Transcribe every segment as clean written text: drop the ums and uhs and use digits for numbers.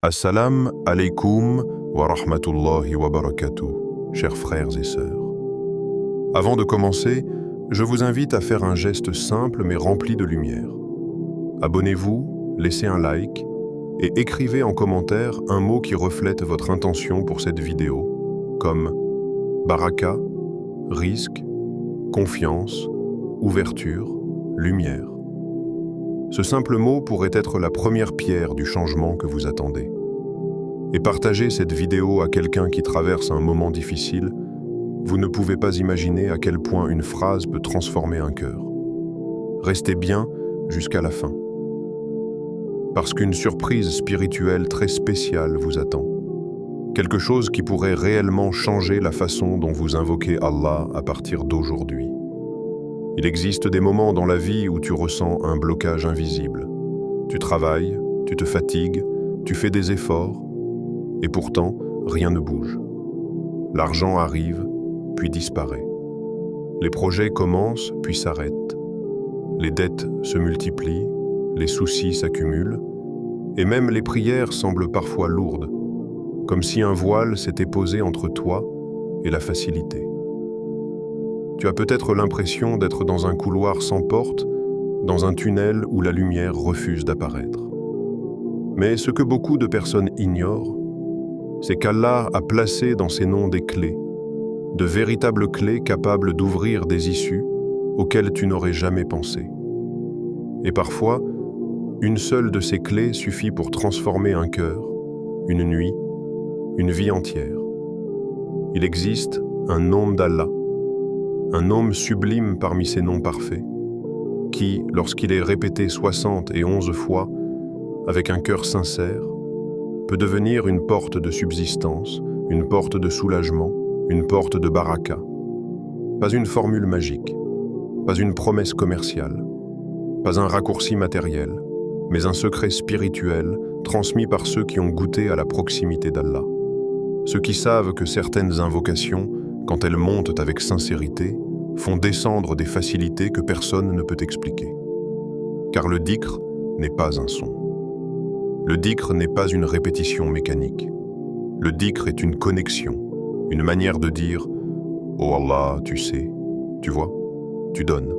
Assalam alaikum wa rahmatullahi wa barakatuh, chers frères et sœurs. Avant de commencer, je vous invite à faire un geste simple mais rempli de lumière. Abonnez-vous, laissez un like et écrivez en commentaire un mot qui reflète votre intention pour cette vidéo, comme baraka, risque, confiance, ouverture, lumière. Ce simple mot pourrait être la première pierre du changement que vous attendez. Et partagez cette vidéo à quelqu'un qui traverse un moment difficile, vous ne pouvez pas imaginer à quel point une phrase peut transformer un cœur. Restez bien jusqu'à la fin. Parce qu'une surprise spirituelle très spéciale vous attend. Quelque chose qui pourrait réellement changer la façon dont vous invoquez Allah à partir d'aujourd'hui. Il existe des moments dans la vie où tu ressens un blocage invisible. Tu travailles, tu te fatigues, tu fais des efforts, et pourtant, rien ne bouge. L'argent arrive, puis disparaît. Les projets commencent, puis s'arrêtent. Les dettes se multiplient, les soucis s'accumulent, et même les prières semblent parfois lourdes, comme si un voile s'était posé entre toi et la facilité. Tu as peut-être l'impression d'être dans un couloir sans porte, dans un tunnel où la lumière refuse d'apparaître. Mais ce que beaucoup de personnes ignorent, c'est qu'Allah a placé dans ses noms des clés, de véritables clés capables d'ouvrir des issues auxquelles tu n'aurais jamais pensé. Et parfois, une seule de ces clés suffit pour transformer un cœur, une nuit, une vie entière. Il existe un nom d'Allah, un nom sublime parmi ses noms parfaits, qui, lorsqu'il est répété 71 fois, avec un cœur sincère, peut devenir une porte de subsistance, une porte de soulagement, une porte de baraka. Pas une formule magique, pas une promesse commerciale, pas un raccourci matériel, mais un secret spirituel transmis par ceux qui ont goûté à la proximité d'Allah. Ceux qui savent que certaines invocations, quand elles montent avec sincérité, font descendre des facilités que personne ne peut expliquer. Car le dhikr n'est pas un son. Le dhikr n'est pas une répétition mécanique. Le dhikr est une connexion, une manière de dire « Oh Allah, tu sais, tu vois, tu donnes.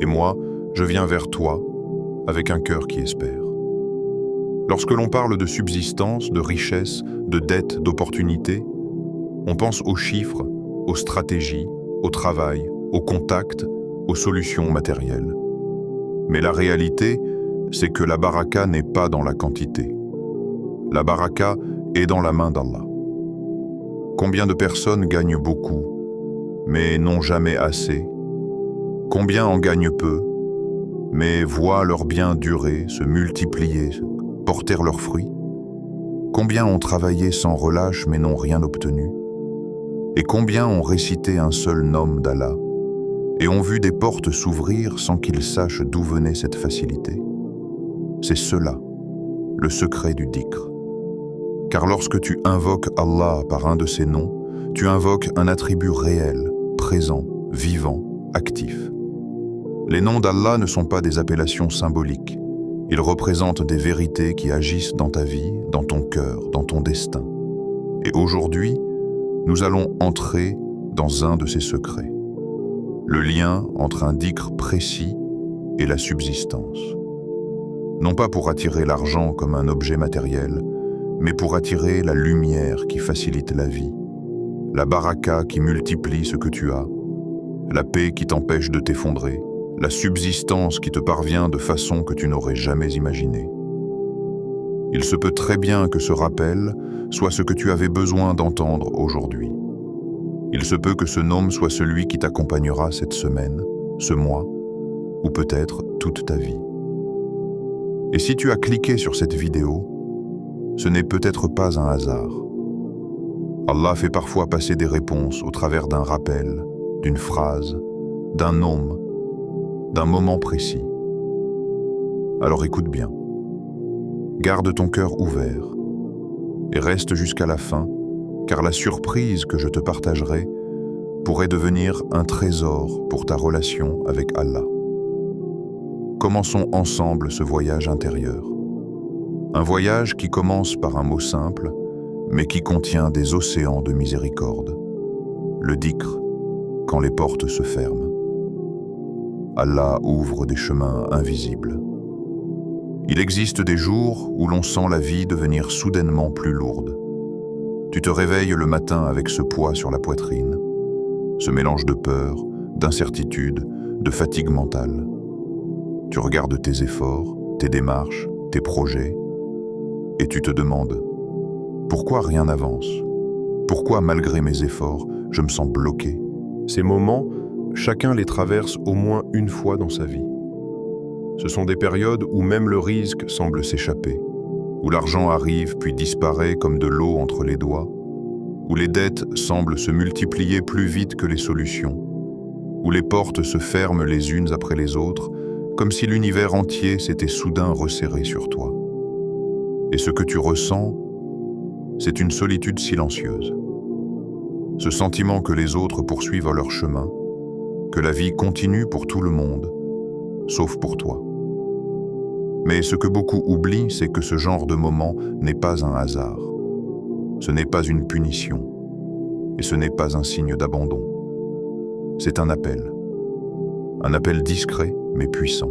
Et moi, je viens vers toi avec un cœur qui espère. » Lorsque l'on parle de subsistance, de richesse, de dette, d'opportunité, on pense aux chiffres, aux stratégies, au travail, au contact, aux solutions matérielles. Mais la réalité, c'est que la baraka n'est pas dans la quantité. La baraka est dans la main d'Allah. Combien de personnes gagnent beaucoup, mais n'ont jamais assez? Combien en gagnent peu, mais voient leurs biens durer, se multiplier, porter leurs fruits? Combien ont travaillé sans relâche mais n'ont rien obtenu? Et combien ont récité un seul nom d'Allah et ont vu des portes s'ouvrir sans qu'ils sachent d'où venait cette facilité? C'est cela, le secret du dhikr. Car lorsque tu invoques Allah par un de ses noms, tu invoques un attribut réel, présent, vivant, actif. Les noms d'Allah ne sont pas des appellations symboliques. Ils représentent des vérités qui agissent dans ta vie, dans ton cœur, dans ton destin. Et aujourd'hui, nous allons entrer dans un de ces secrets. Le lien entre un dhikr précis et la subsistance. Non pas pour attirer l'argent comme un objet matériel, mais pour attirer la lumière qui facilite la vie, la baraka qui multiplie ce que tu as, la paix qui t'empêche de t'effondrer, la subsistance qui te parvient de façon que tu n'aurais jamais imaginée. Il se peut très bien que ce rappel soit ce que tu avais besoin d'entendre aujourd'hui. Il se peut que ce nom soit celui qui t'accompagnera cette semaine, ce mois, ou peut-être toute ta vie. Et si tu as cliqué sur cette vidéo, ce n'est peut-être pas un hasard. Allah fait parfois passer des réponses au travers d'un rappel, d'une phrase, d'un nom, d'un moment précis. Alors écoute bien. Garde ton cœur ouvert et reste jusqu'à la fin, car la surprise que je te partagerai pourrait devenir un trésor pour ta relation avec Allah. Commençons ensemble ce voyage intérieur. Un voyage qui commence par un mot simple, mais qui contient des océans de miséricorde. Le dhikr, quand les portes se ferment. Allah ouvre des chemins invisibles. Il existe des jours où l'on sent la vie devenir soudainement plus lourde. Tu te réveilles le matin avec ce poids sur la poitrine, ce mélange de peur, d'incertitude, de fatigue mentale. Tu regardes tes efforts, tes démarches, tes projets, et tu te demandes « Pourquoi rien n'avance ? Pourquoi, malgré mes efforts, je me sens bloqué ?» Ces moments, chacun les traverse au moins une fois dans sa vie. Ce sont des périodes où même le risque semble s'échapper, où l'argent arrive puis disparaît comme de l'eau entre les doigts, où les dettes semblent se multiplier plus vite que les solutions, où les portes se ferment les unes après les autres, comme si l'univers entier s'était soudain resserré sur toi. Et ce que tu ressens, c'est une solitude silencieuse. Ce sentiment que les autres poursuivent leur chemin, que la vie continue pour tout le monde, sauf pour toi. Mais ce que beaucoup oublient, c'est que ce genre de moment n'est pas un hasard. Ce n'est pas une punition, et ce n'est pas un signe d'abandon. C'est un appel discret mais puissant.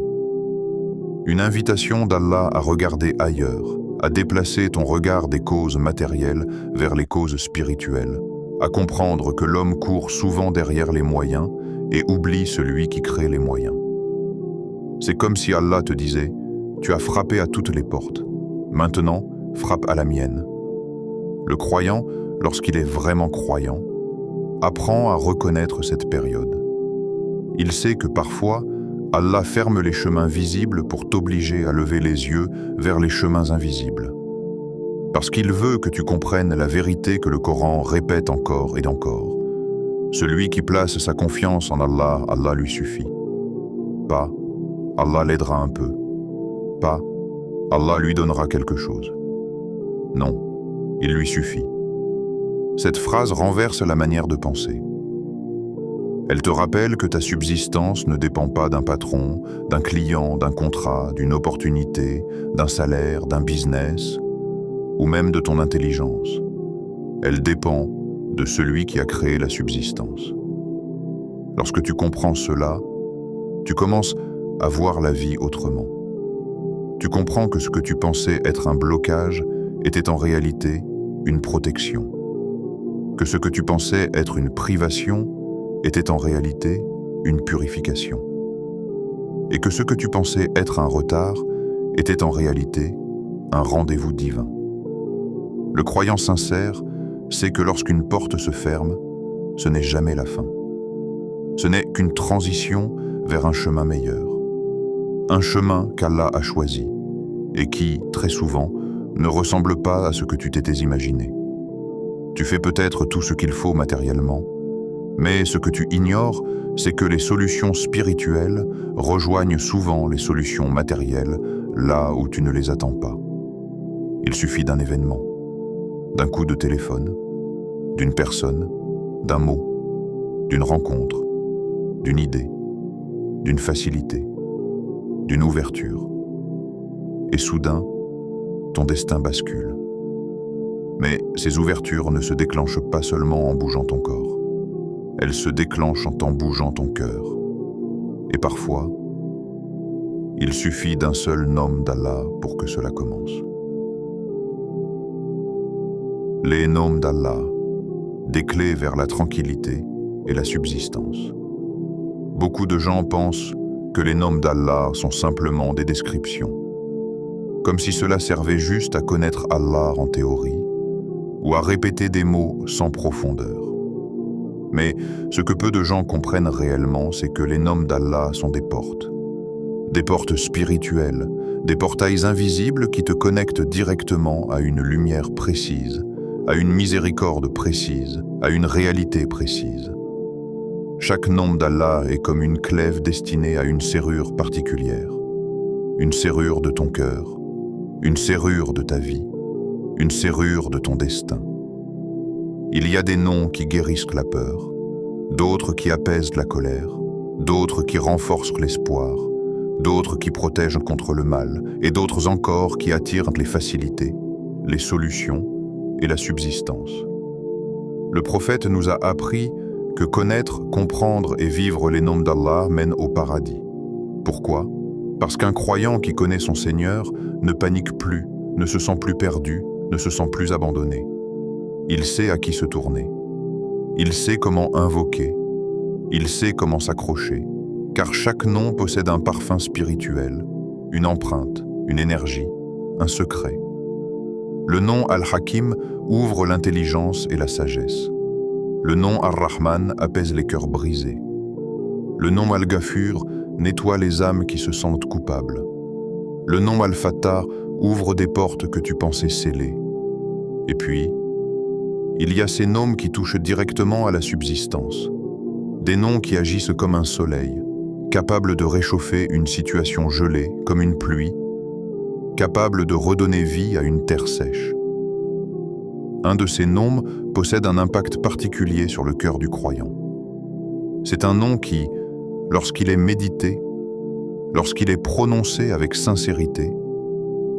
Une invitation d'Allah à regarder ailleurs, à déplacer ton regard des causes matérielles vers les causes spirituelles, à comprendre que l'homme court souvent derrière les moyens et oublie celui qui crée les moyens. C'est comme si Allah te disait « Tu as frappé à toutes les portes, maintenant frappe à la mienne ». Le croyant, lorsqu'il est vraiment croyant, apprend à reconnaître cette période. Il sait que parfois, Allah ferme les chemins visibles pour t'obliger à lever les yeux vers les chemins invisibles. Parce qu'il veut que tu comprennes la vérité que le Coran répète encore et encore. Celui qui place sa confiance en Allah, Allah lui suffit. Pas, Allah l'aidera un peu. Pas, Allah lui donnera quelque chose. Non, il lui suffit. Cette phrase renverse la manière de penser. Elle te rappelle que ta subsistance ne dépend pas d'un patron, d'un client, d'un contrat, d'une opportunité, d'un salaire, d'un business, ou même de ton intelligence. Elle dépend de celui qui a créé la subsistance. Lorsque tu comprends cela, tu commences à voir la vie autrement. Tu comprends que ce que tu pensais être un blocage était en réalité une protection. Que ce que tu pensais être une privation était en réalité une purification. Et que ce que tu pensais être un retard était en réalité un rendez-vous divin. Le croyant sincère sait que lorsqu'une porte se ferme, ce n'est jamais la fin. Ce n'est qu'une transition vers un chemin meilleur. Un chemin qu'Allah a choisi et qui, très souvent, ne ressemble pas à ce que tu t'étais imaginé. Tu fais peut-être tout ce qu'il faut matériellement, mais ce que tu ignores, c'est que les solutions spirituelles rejoignent souvent les solutions matérielles là où tu ne les attends pas. Il suffit d'un événement, d'un coup de téléphone, d'une personne, d'un mot, d'une rencontre, d'une idée, d'une facilité, d'une ouverture. Et soudain, ton destin bascule. Mais ces ouvertures ne se déclenchent pas seulement en bougeant ton corps. Elles se déclenchent en bougeant ton cœur. Et parfois, il suffit d'un seul nom d'Allah pour que cela commence. Les noms d'Allah, des clés vers la tranquillité et la subsistance. Beaucoup de gens pensent que les noms d'Allah sont simplement des descriptions, comme si cela servait juste à connaître Allah en théorie ou à répéter des mots sans profondeur. Mais ce que peu de gens comprennent réellement, c'est que les noms d'Allah sont des portes spirituelles, des portails invisibles qui te connectent directement à une lumière précise, à une miséricorde précise, à une réalité précise. Chaque nom d'Allah est comme une clef destinée à une serrure particulière, une serrure de ton cœur, une serrure de ta vie, une serrure de ton destin. Il y a des noms qui guérissent la peur, d'autres qui apaisent la colère, d'autres qui renforcent l'espoir, d'autres qui protègent contre le mal, et d'autres encore qui attirent les facilités, les solutions et la subsistance. Le prophète nous a appris que connaître, comprendre et vivre les noms d'Allah mène au paradis. Pourquoi ? Parce qu'un croyant qui connaît son Seigneur ne panique plus, ne se sent plus perdu, ne se sent plus abandonné. Il sait à qui se tourner. Il sait comment invoquer. Il sait comment s'accrocher, car chaque nom possède un parfum spirituel, une empreinte, une énergie, un secret. Le nom Al-Hakim ouvre l'intelligence et la sagesse. Le nom Ar-Rahman apaise les cœurs brisés. Le nom Al-Ghafur nettoie les âmes qui se sentent coupables. Le nom Al-Fattah ouvre des portes que tu pensais scellées. Et puis, il y a ces noms qui touchent directement à la subsistance. Des noms qui agissent comme un soleil, capables de réchauffer une situation gelée comme une pluie, capables de redonner vie à une terre sèche. Un de ces noms possède un impact particulier sur le cœur du croyant. C'est un nom qui, lorsqu'il est médité, lorsqu'il est prononcé avec sincérité,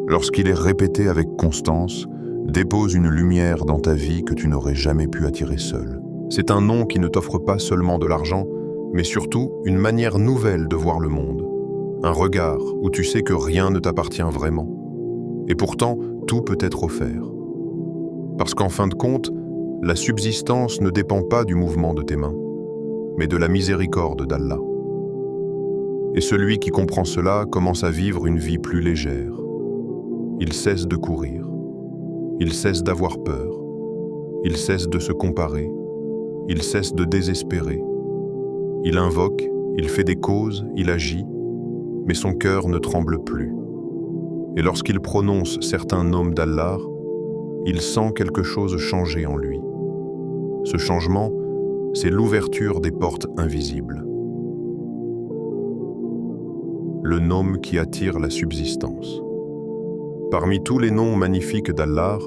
lorsqu'il est répété avec constance, dépose une lumière dans ta vie que tu n'aurais jamais pu attirer seul. C'est un nom qui ne t'offre pas seulement de l'argent, mais surtout une manière nouvelle de voir le monde. Un regard où tu sais que rien ne t'appartient vraiment. Et pourtant, tout peut être offert. Parce qu'en fin de compte, la subsistance ne dépend pas du mouvement de tes mains, mais de la miséricorde d'Allah. Et celui qui comprend cela commence à vivre une vie plus légère. Il cesse de courir. Il cesse d'avoir peur. Il cesse de se comparer. Il cesse de désespérer. Il invoque, il fait des causes, il agit, mais son cœur ne tremble plus. Et lorsqu'il prononce certains noms d'Allah, il sent quelque chose changer en lui. Ce changement, c'est l'ouverture des portes invisibles. Le nom qui attire la subsistance. Parmi tous les noms magnifiques d'Allah,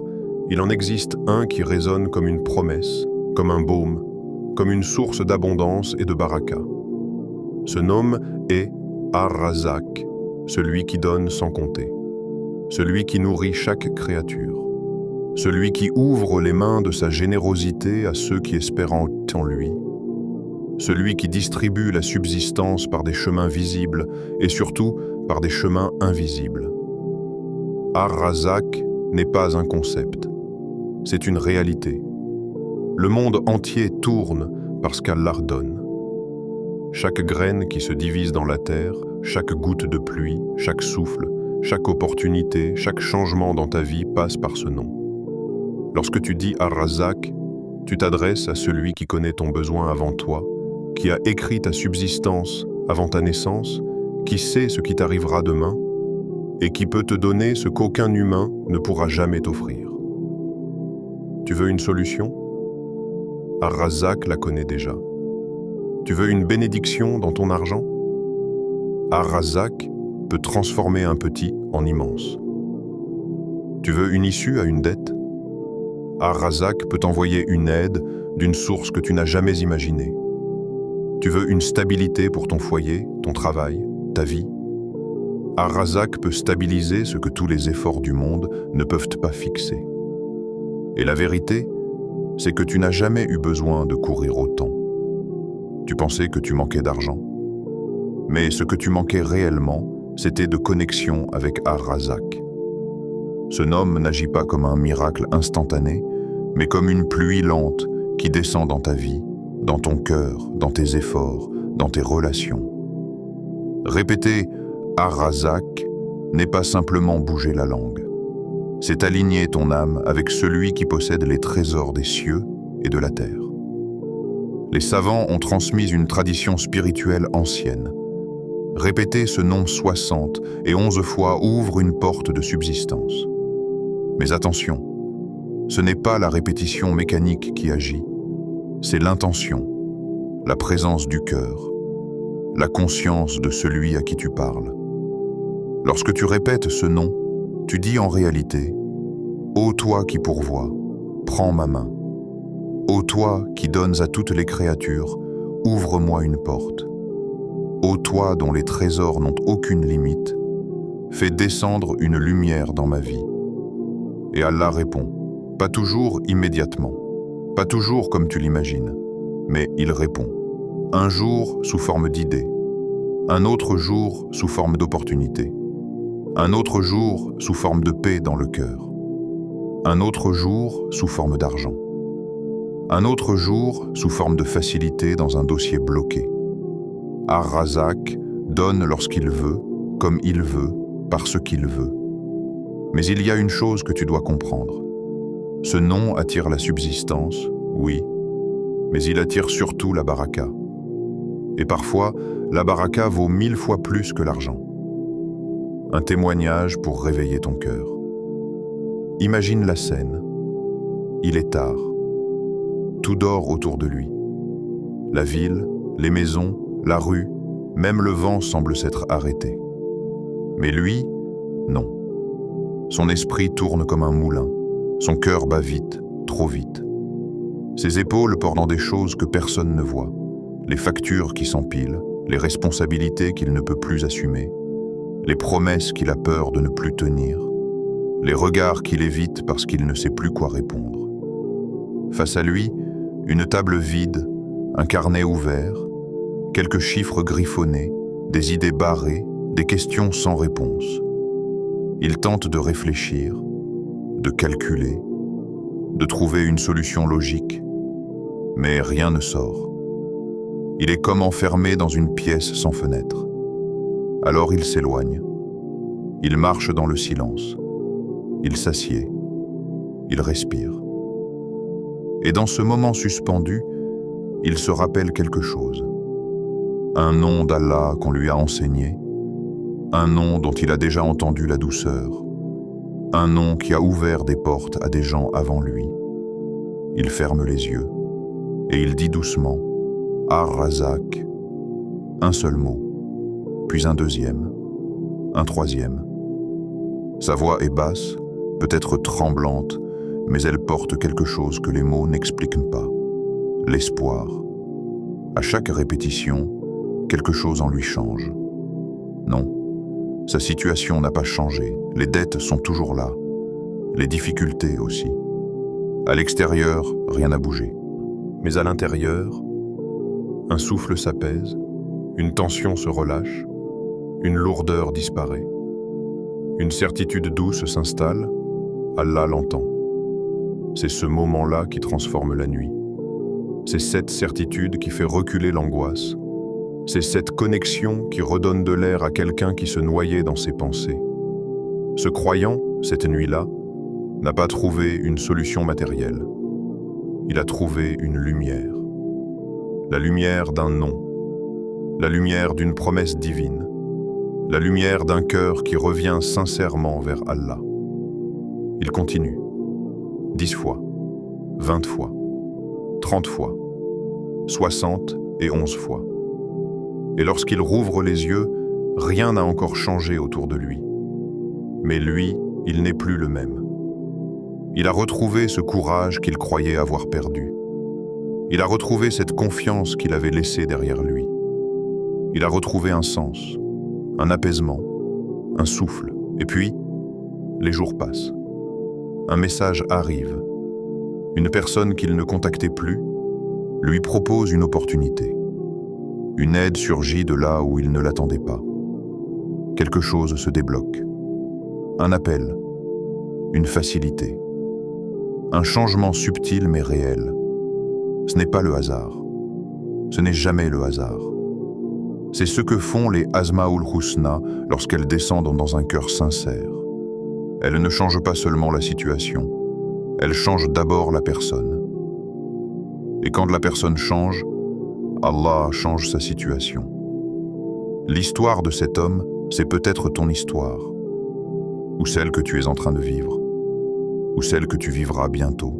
il en existe un qui résonne comme une promesse, comme un baume, comme une source d'abondance et de baraka. Ce nom est Ar-Razak, celui qui donne sans compter, celui qui nourrit chaque créature, celui qui ouvre les mains de sa générosité à ceux qui espèrent en lui, celui qui distribue la subsistance par des chemins visibles et surtout par des chemins invisibles. Ar-Razak n'est pas un concept, c'est une réalité. Le monde entier tourne parce qu'Allah donne. Chaque graine qui se divise dans la terre, chaque goutte de pluie, chaque souffle, chaque opportunité, chaque changement dans ta vie passe par ce nom. Lorsque tu dis Ar-Razak, tu t'adresses à celui qui connaît ton besoin avant toi, qui a écrit ta subsistance avant ta naissance, qui sait ce qui t'arrivera demain et qui peut te donner ce qu'aucun humain ne pourra jamais t'offrir. Tu veux une solution ? Ar-Razak la connaît déjà. Tu veux une bénédiction dans ton argent ? Ar-Razak peut transformer un petit en immense. Tu veux une issue à une dette ? Ar-Razak peut t'envoyer une aide d'une source que tu n'as jamais imaginée. Tu veux une stabilité pour ton foyer, ton travail, ta vie ? Ar-Razak peut stabiliser ce que tous les efforts du monde ne peuvent pas fixer. Et la vérité, c'est que tu n'as jamais eu besoin de courir autant. Tu pensais que tu manquais d'argent. Mais ce que tu manquais réellement, c'était de connexion avec Ar-Razak. Ce nom n'agit pas comme un miracle instantané, mais comme une pluie lente qui descend dans ta vie, dans ton cœur, dans tes efforts, dans tes relations. Répéter Ar-Razak n'est pas simplement bouger la langue. C'est aligner ton âme avec celui qui possède les trésors des cieux et de la terre. Les savants ont transmis une tradition spirituelle ancienne. Répéter ce nom 60 et 11 fois ouvre une porte de subsistance. Mais attention, ce n'est pas la répétition mécanique qui agit, c'est l'intention, la présence du cœur, la conscience de celui à qui tu parles. Lorsque tu répètes ce nom, tu dis en réalité « Ô toi qui pourvois, prends ma main. Ô toi qui donnes à toutes les créatures, ouvre-moi une porte. ô toi dont les trésors n'ont aucune limite, fais descendre une lumière dans ma vie. Et Allah répond, pas toujours immédiatement, pas toujours comme tu l'imagines, mais il répond. Un jour sous forme d'idée, un autre jour sous forme d'opportunité, un autre jour sous forme de paix dans le cœur, un autre jour sous forme d'argent, un autre jour sous forme de facilité dans un dossier bloqué. Ar-Razak donne lorsqu'il veut, comme il veut, parce qu'il veut. Mais il y a une chose que tu dois comprendre. Ce nom attire la subsistance, oui, mais il attire surtout la baraka. Et parfois, la baraka vaut 1000 fois plus que l'argent. Un témoignage pour réveiller ton cœur. Imagine la scène. Il est tard. Tout dort autour de lui. La ville, les maisons, la rue, même le vent semble s'être arrêté. Mais lui, non. Son esprit tourne comme un moulin. Son cœur bat vite, trop vite. Ses épaules portant des choses que personne ne voit. Les factures qui s'empilent, les responsabilités qu'il ne peut plus assumer, les promesses qu'il a peur de ne plus tenir, les regards qu'il évite parce qu'il ne sait plus quoi répondre. Face à lui, une table vide, un carnet ouvert, quelques chiffres griffonnés, des idées barrées, des questions sans réponse. Il tente de réfléchir, de calculer, de trouver une solution logique, mais rien ne sort. Il est comme enfermé dans une pièce sans fenêtre. Alors il s'éloigne. Il marche dans le silence. Il s'assied. Il respire. Et dans ce moment suspendu, il se rappelle quelque chose. Un nom d'Allah qu'on lui a enseigné, un nom dont il a déjà entendu la douceur, un nom qui a ouvert des portes à des gens avant lui. Il ferme les yeux et il dit doucement « Ar-Razak », un seul mot, puis un deuxième, un troisième. Sa voix est basse, peut-être tremblante, mais elle porte quelque chose que les mots n'expliquent pas. L'espoir. À chaque répétition, quelque chose en lui change. Non, sa situation n'a pas changé, les dettes sont toujours là, les difficultés aussi. À l'extérieur, rien n'a bougé. Mais à l'intérieur, un souffle s'apaise, une tension se relâche, une lourdeur disparaît. Une certitude douce s'installe, Allah l'entend. C'est ce moment-là qui transforme la nuit. C'est cette certitude qui fait reculer l'angoisse. C'est cette connexion qui redonne de l'air à quelqu'un qui se noyait dans ses pensées. Ce croyant, cette nuit-là, n'a pas trouvé une solution matérielle. Il a trouvé une lumière. La lumière d'un nom. La lumière d'une promesse divine. La lumière d'un cœur qui revient sincèrement vers Allah. Il continue. 10 fois, 20 fois, 30 fois, 60 et 11 fois. Et lorsqu'il rouvre les yeux, rien n'a encore changé autour de lui. Mais lui, il n'est plus le même. Il a retrouvé ce courage qu'il croyait avoir perdu. Il a retrouvé cette confiance qu'il avait laissée derrière lui. Il a retrouvé un sens, un apaisement, un souffle. Et puis, les jours passent. Un message arrive. Une personne qu'il ne contactait plus lui propose une opportunité. Une aide surgit de là où il ne l'attendait pas. Quelque chose se débloque. Un appel, une facilité. Un changement subtil mais réel. Ce n'est pas le hasard. Ce n'est jamais le hasard. C'est ce que font les Asmaoul Husna lorsqu'elles descendent dans un cœur sincère. Elles ne changent pas seulement la situation, elles changent d'abord la personne. Et quand la personne change, Allah change sa situation. L'histoire de cet homme, c'est peut-être ton histoire, ou celle que tu es en train de vivre, ou celle que tu vivras bientôt.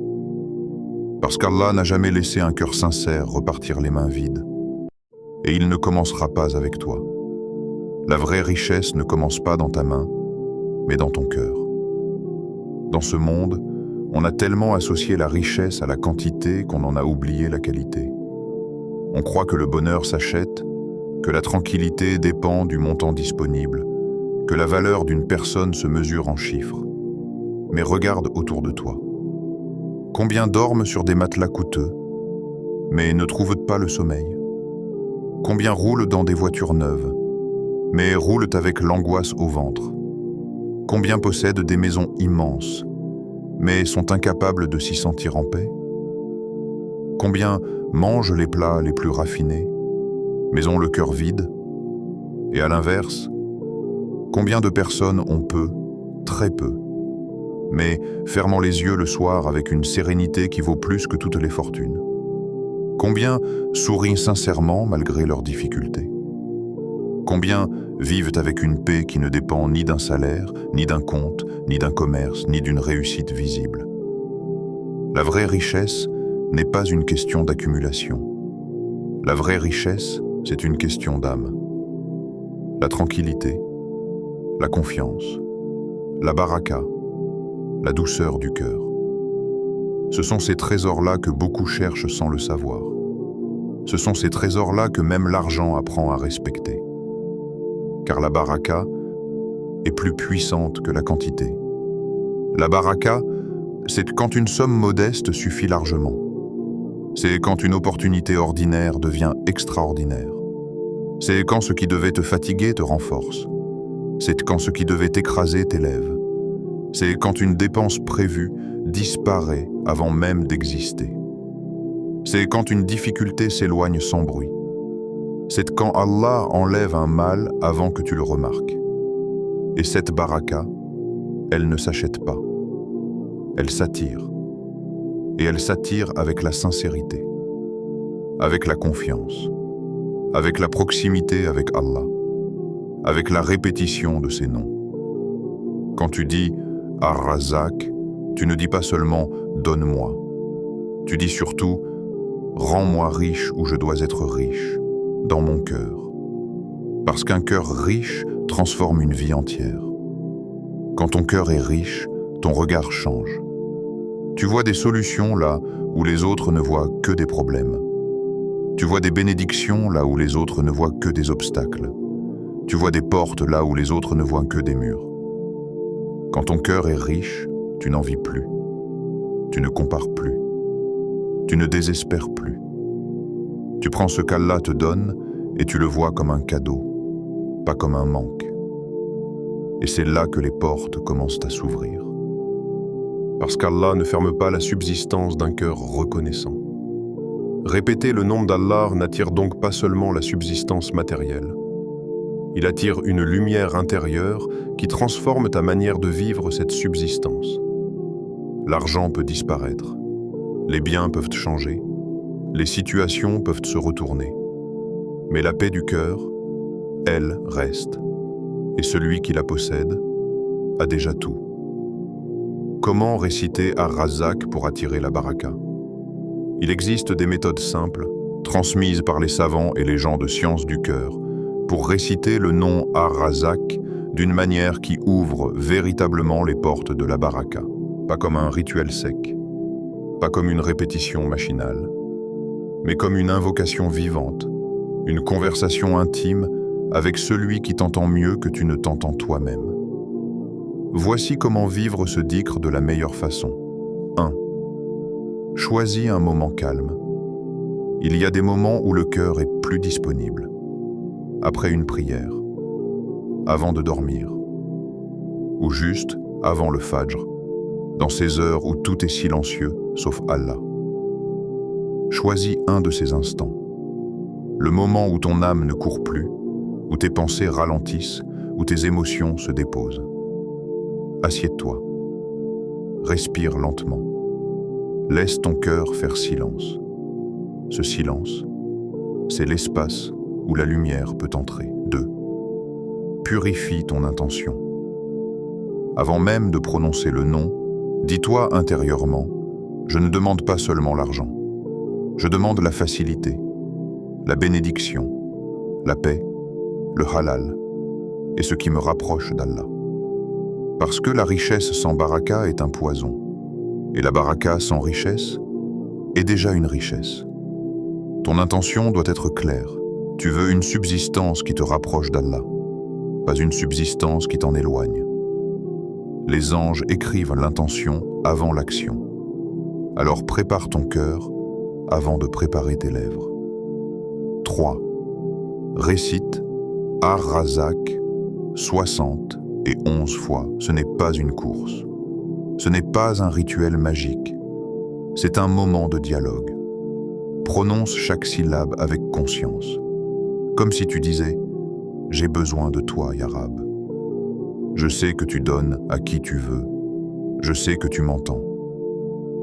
Parce qu'Allah n'a jamais laissé un cœur sincère repartir les mains vides. Et il ne commencera pas avec toi. La vraie richesse ne commence pas dans ta main, mais dans ton cœur. Dans ce monde, on a tellement associé la richesse à la quantité qu'on en a oublié la qualité. On croit que le bonheur s'achète, que la tranquillité dépend du montant disponible, que la valeur d'une personne se mesure en chiffres. Mais regarde autour de toi. Combien dorment sur des matelas coûteux, mais ne trouvent pas le sommeil? Combien roulent dans des voitures neuves, mais roulent avec l'angoisse au ventre? Combien possèdent des maisons immenses, mais sont incapables de s'y sentir en paix? Combien mangent les plats les plus raffinés, mais ont le cœur vide? Et à l'inverse, combien de personnes ont peu, très peu, mais fermant les yeux le soir avec une sérénité qui vaut plus que toutes les fortunes? Combien sourient sincèrement malgré leurs difficultés? Combien vivent avec une paix qui ne dépend ni d'un salaire, ni d'un compte, ni d'un commerce, ni d'une réussite visible? La vraie richesse n'est pas une question d'accumulation. La vraie richesse, c'est une question d'âme. La tranquillité, la confiance, la baraka, la douceur du cœur. Ce sont ces trésors-là que beaucoup cherchent sans le savoir. Ce sont ces trésors-là que même l'argent apprend à respecter. Car la baraka est plus puissante que la quantité. La baraka, c'est quand une somme modeste suffit largement. C'est quand une opportunité ordinaire devient extraordinaire. C'est quand ce qui devait te fatiguer te renforce. C'est quand ce qui devait t'écraser t'élève. C'est quand une dépense prévue disparaît avant même d'exister. C'est quand une difficulté s'éloigne sans bruit. C'est quand Allah enlève un mal avant que tu le remarques. Et cette baraka, elle ne s'achète pas. Elle s'attire. Et elle s'attire avec la sincérité, avec la confiance, avec la proximité avec Allah, avec la répétition de ses noms. Quand tu dis « Ar-Razak », tu ne dis pas seulement « Donne-moi ». Tu dis surtout « Rends-moi riche où je dois être riche ». Dans mon cœur. Parce qu'un cœur riche transforme une vie entière. Quand ton cœur est riche, ton regard change. Tu vois des solutions là où les autres ne voient que des problèmes. Tu vois des bénédictions là où les autres ne voient que des obstacles. Tu vois des portes là où les autres ne voient que des murs. Quand ton cœur est riche, tu n'en vis plus. Tu ne compares plus. Tu ne désespères plus. Tu prends ce qu'Allah te donne et tu le vois comme un cadeau, pas comme un manque. Et c'est là que les portes commencent à s'ouvrir. Parce qu'Allah ne ferme pas la subsistance d'un cœur reconnaissant. Répéter le nom d'Allah n'attire donc pas seulement la subsistance matérielle. Il attire une lumière intérieure qui transforme ta manière de vivre cette subsistance. L'argent peut disparaître, les biens peuvent changer, les situations peuvent se retourner. Mais la paix du cœur, elle, reste. Et celui qui la possède a déjà tout. Comment réciter Ar-Razak pour attirer la baraka? Il existe des méthodes simples, transmises par les savants et les gens de science du cœur, pour réciter le nom Ar-Razak d'une manière qui ouvre véritablement les portes de la baraka. Pas comme un rituel sec, pas comme une répétition machinale, mais comme une invocation vivante, une conversation intime avec celui qui t'entend mieux que tu ne t'entends toi-même. Voici comment vivre ce dhikr de la meilleure façon. 1. Choisis un moment calme. Il y a des moments où le cœur est plus disponible. Après une prière, avant de dormir, ou juste avant le fajr, dans ces heures où tout est silencieux, sauf Allah. Choisis un de ces instants. Le moment où ton âme ne court plus, où tes pensées ralentissent, où tes émotions se déposent. Assieds-toi. Respire lentement. Laisse ton cœur faire silence. Ce silence, c'est l'espace où la lumière peut entrer. 2. Purifie ton intention. Avant même de prononcer le nom, dis-toi intérieurement, je ne demande pas seulement l'argent. Je demande la facilité, la bénédiction, la paix, le halal et ce qui me rapproche d'Allah. Parce que la richesse sans baraka est un poison, et la baraka sans richesse est déjà une richesse. Ton intention doit être claire. Tu veux une subsistance qui te rapproche d'Allah, pas une subsistance qui t'en éloigne. Les anges écrivent l'intention avant l'action. Alors prépare ton cœur avant de préparer tes lèvres. 3. Récite Ar-Razak 60 et 11 fois. Ce n'est pas une course. Ce n'est pas un rituel magique. C'est un moment de dialogue. Prononce chaque syllabe avec conscience. Comme si tu disais « J'ai besoin de toi, Ya Rab. Je sais que tu donnes à qui tu veux. Je sais que tu m'entends. »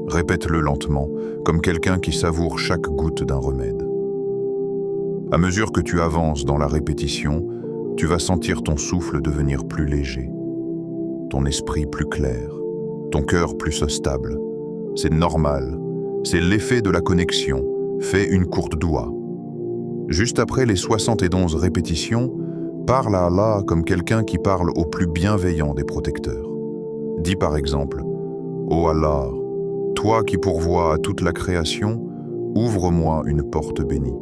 Répète-le lentement, comme quelqu'un qui savoure chaque goutte d'un remède. À mesure que tu avances dans la répétition, tu vas sentir ton souffle devenir plus léger, ton esprit plus clair, ton cœur plus stable. C'est normal, c'est l'effet de la connexion. Fais une courte doua. Juste après les 71 répétitions, parle à Allah comme quelqu'un qui parle au plus bienveillant des protecteurs. Dis par exemple « Ô Allah, toi qui pourvois à toute la création, ouvre-moi une porte bénie.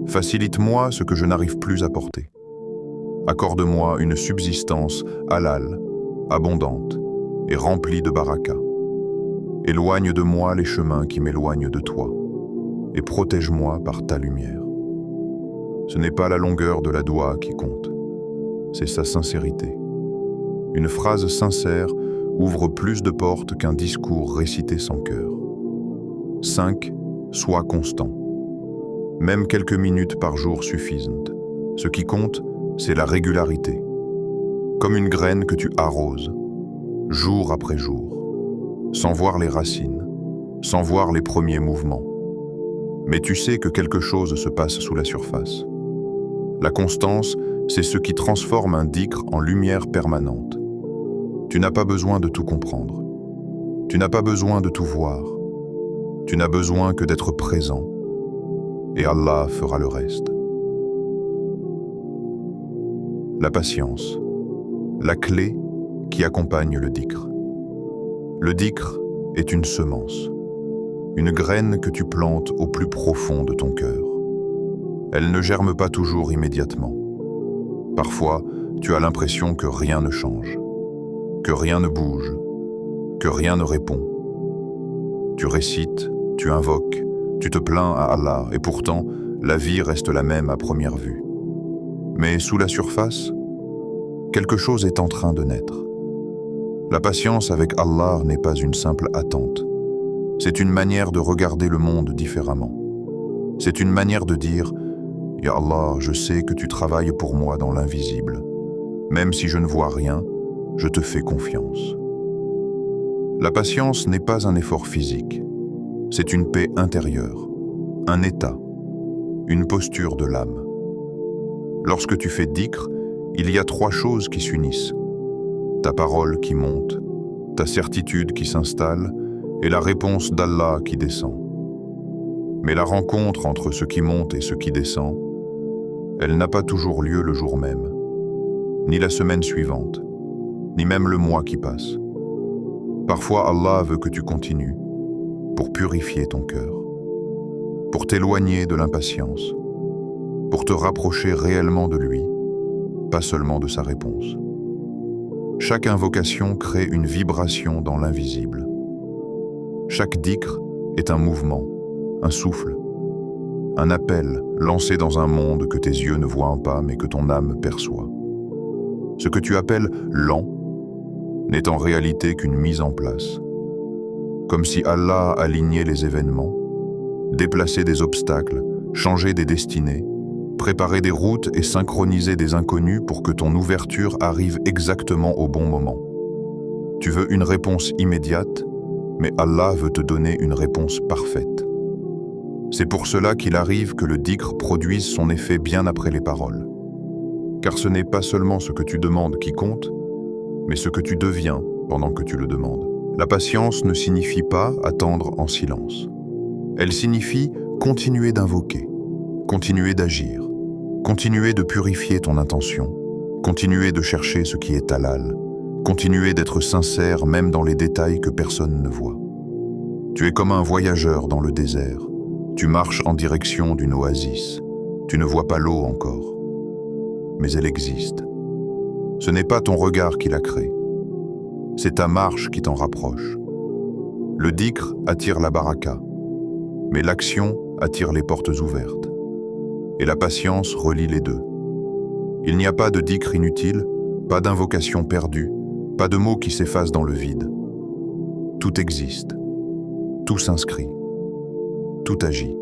Facilite-moi ce que je n'arrive plus à porter. Accorde-moi une subsistance halal, abondante et remplie de baraka. Éloigne de moi les chemins qui m'éloignent de toi et protège-moi par ta lumière. » Ce n'est pas la longueur de la doua qui compte, c'est sa sincérité. Une phrase sincère ouvre plus de portes qu'un discours récité sans cœur. 5. Sois constant. Même quelques minutes par jour suffisent. Ce qui compte, c'est la régularité. Comme une graine que tu arroses, jour après jour, sans voir les racines, sans voir les premiers mouvements. Mais tu sais que quelque chose se passe sous la surface. La constance, c'est ce qui transforme un dhikr en lumière permanente. Tu n'as pas besoin de tout comprendre. Tu n'as pas besoin de tout voir. Tu n'as besoin que d'être présent. Et Allah fera le reste. La patience, la clé qui accompagne le dhikr. Le dhikr est une semence, une graine que tu plantes au plus profond de ton cœur. Elle ne germe pas toujours immédiatement. Parfois, tu as l'impression que rien ne change, que rien ne bouge, que rien ne répond. Tu récites, tu invoques, tu te plains à Allah et pourtant, la vie reste la même à première vue. Mais sous la surface, quelque chose est en train de naître. La patience avec Allah n'est pas une simple attente. C'est une manière de regarder le monde différemment. C'est une manière de dire « Ya Allah, je sais que tu travailles pour moi dans l'invisible. Même si je ne vois rien, je te fais confiance. » La patience n'est pas un effort physique. C'est une paix intérieure, un état, une posture de l'âme. Lorsque tu fais dhikr, il y a 3 choses qui s'unissent. Ta parole qui monte, ta certitude qui s'installe et la réponse d'Allah qui descend. Mais la rencontre entre ce qui monte et ce qui descend, elle n'a pas toujours lieu le jour même, ni la semaine suivante, ni même le mois qui passe. Parfois Allah veut que tu continues pour purifier ton cœur, pour t'éloigner de l'impatience, pour te rapprocher réellement de lui, pas seulement de sa réponse. Chaque invocation crée une vibration dans l'invisible. Chaque dhikr est un mouvement, un souffle, un appel lancé dans un monde que tes yeux ne voient pas mais que ton âme perçoit. Ce que tu appelles lent n'est en réalité qu'une mise en place. Comme si Allah alignait les événements, déplaçait des obstacles, changeait des destinées, préparait des routes et synchronisait des inconnus pour que ton ouverture arrive exactement au bon moment. Tu veux une réponse immédiate, mais Allah veut te donner une réponse parfaite. C'est pour cela qu'il arrive que le dhikr produise son effet bien après les paroles. Car ce n'est pas seulement ce que tu demandes qui compte, mais ce que tu deviens pendant que tu le demandes. La patience ne signifie pas attendre en silence. Elle signifie continuer d'invoquer, continuer d'agir, continuer de purifier ton intention, continuer de chercher ce qui est halal, continuer d'être sincère même dans les détails que personne ne voit. Tu es comme un voyageur dans le désert. Tu marches en direction d'une oasis. Tu ne vois pas l'eau encore, mais elle existe. Ce n'est pas ton regard qui la crée, c'est ta marche qui t'en rapproche. Le dhikr attire la baraka, mais l'action attire les portes ouvertes. Et la patience relie les deux. Il n'y a pas de dhikr inutile, pas d'invocation perdue, pas de mots qui s'effacent dans le vide. Tout existe, tout s'inscrit, tout agit.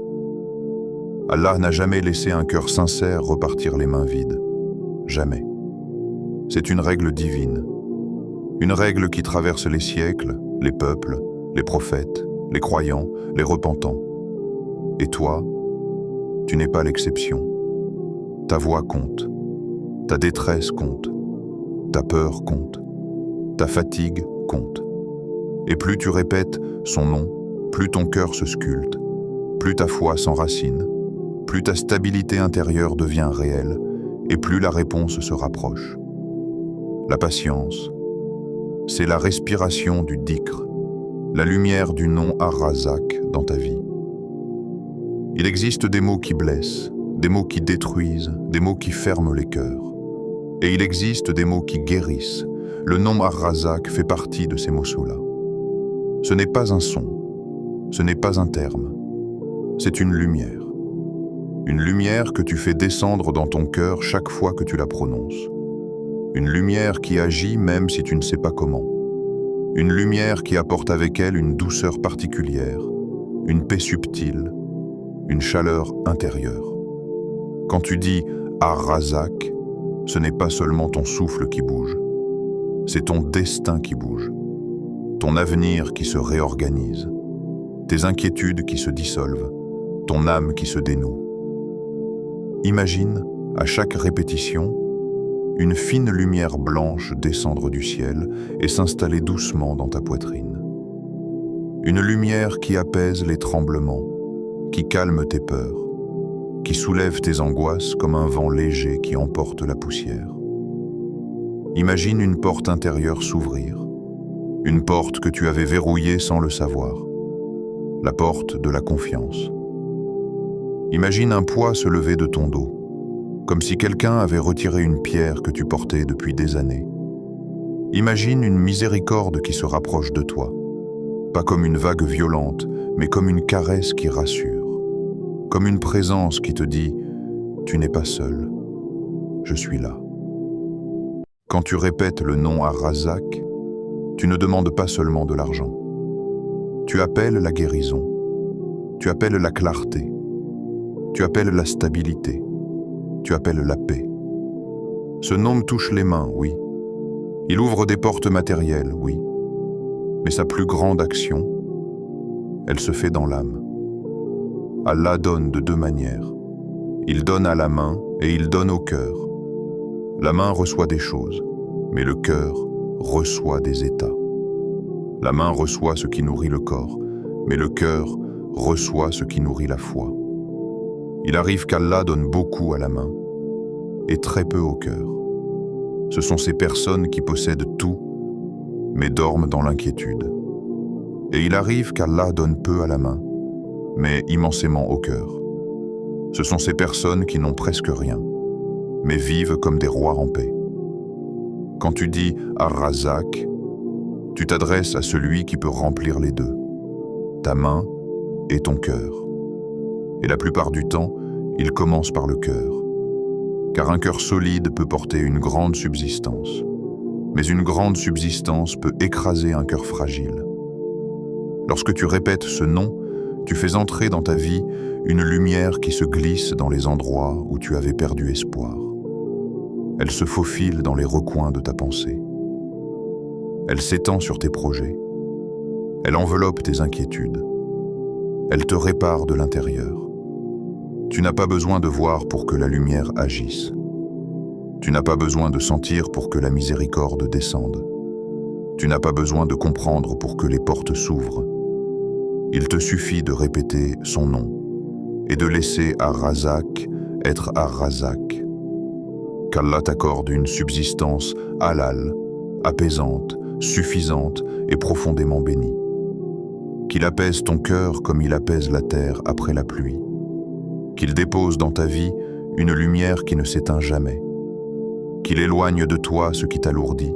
Allah n'a jamais laissé un cœur sincère repartir les mains vides. Jamais. C'est une règle divine. Une règle qui traverse les siècles, les peuples, les prophètes, les croyants, les repentants. Et toi, tu n'es pas l'exception. Ta voix compte, ta détresse compte, ta peur compte, ta fatigue compte. Et plus tu répètes son nom, plus ton cœur se sculpte, plus ta foi s'enracine, plus ta stabilité intérieure devient réelle, et plus la réponse se rapproche. La patience, c'est la respiration du dhikr, la lumière du nom Ar-Razak dans ta vie. Il existe des mots qui blessent, des mots qui détruisent, des mots qui ferment les cœurs. Et il existe des mots qui guérissent. Le nom Ar-Razak fait partie de ces mots-là. Ce n'est pas un son, ce n'est pas un terme, c'est une lumière. Une lumière que tu fais descendre dans ton cœur chaque fois que tu la prononces. Une lumière qui agit même si tu ne sais pas comment. Une lumière qui apporte avec elle une douceur particulière, une paix subtile, une chaleur intérieure. Quand tu dis Ar-Razak, ce n'est pas seulement ton souffle qui bouge, c'est ton destin qui bouge, ton avenir qui se réorganise, tes inquiétudes qui se dissolvent, ton âme qui se dénoue. Imagine, à chaque répétition, une fine lumière blanche descendre du ciel et s'installer doucement dans ta poitrine. Une lumière qui apaise les tremblements, qui calme tes peurs, qui soulève tes angoisses comme un vent léger qui emporte la poussière. Imagine une porte intérieure s'ouvrir, une porte que tu avais verrouillée sans le savoir, la porte de la confiance. Imagine un poids se lever de ton dos, comme si quelqu'un avait retiré une pierre que tu portais depuis des années. Imagine une miséricorde qui se rapproche de toi, pas comme une vague violente, mais comme une caresse qui rassure, comme une présence qui te dit « Tu n'es pas seul, je suis là ». Quand tu répètes le nom Ar-Razak, tu ne demandes pas seulement de l'argent. Tu appelles la guérison, tu appelles la clarté, tu appelles la stabilité, tu appelles la paix. Ce nom touche les mains, oui. Il ouvre des portes matérielles, oui. Mais sa plus grande action, elle se fait dans l'âme. Allah donne de deux manières. Il donne à la main et il donne au cœur. La main reçoit des choses, mais le cœur reçoit des états. La main reçoit ce qui nourrit le corps, mais le cœur reçoit ce qui nourrit la foi. Il arrive qu'Allah donne beaucoup à la main et très peu au cœur. Ce sont ces personnes qui possèdent tout, mais dorment dans l'inquiétude. Et il arrive qu'Allah donne peu à la main, mais immensément au cœur. Ce sont ces personnes qui n'ont presque rien, mais vivent comme des rois en paix. Quand tu dis Ar-Razak, tu t'adresses à celui qui peut remplir les deux, ta main et ton cœur. Et la plupart du temps, il commence par le cœur. Car un cœur solide peut porter une grande subsistance. Mais une grande subsistance peut écraser un cœur fragile. Lorsque tu répètes ce nom, tu fais entrer dans ta vie une lumière qui se glisse dans les endroits où tu avais perdu espoir. Elle se faufile dans les recoins de ta pensée. Elle s'étend sur tes projets. Elle enveloppe tes inquiétudes. Elle te répare de l'intérieur. Tu n'as pas besoin de voir pour que la lumière agisse. Tu n'as pas besoin de sentir pour que la miséricorde descende. Tu n'as pas besoin de comprendre pour que les portes s'ouvrent. Il te suffit de répéter son nom et de laisser Ar-Razak être Ar-Razak. Qu'Allah t'accorde une subsistance halal, apaisante, suffisante et profondément bénie. Qu'il apaise ton cœur comme il apaise la terre après la pluie. Qu'il dépose dans ta vie une lumière qui ne s'éteint jamais, qu'il éloigne de toi ce qui t'alourdit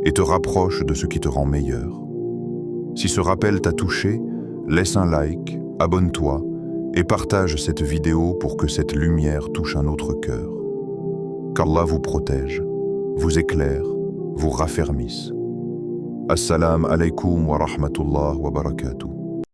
et te rapproche de ce qui te rend meilleur. Si ce rappel t'a touché, laisse un like, abonne-toi et partage cette vidéo pour que cette lumière touche un autre cœur. Qu'Allah vous protège, vous éclaire, vous raffermisse. Assalamu alaikum wa rahmatullah wa barakatuh.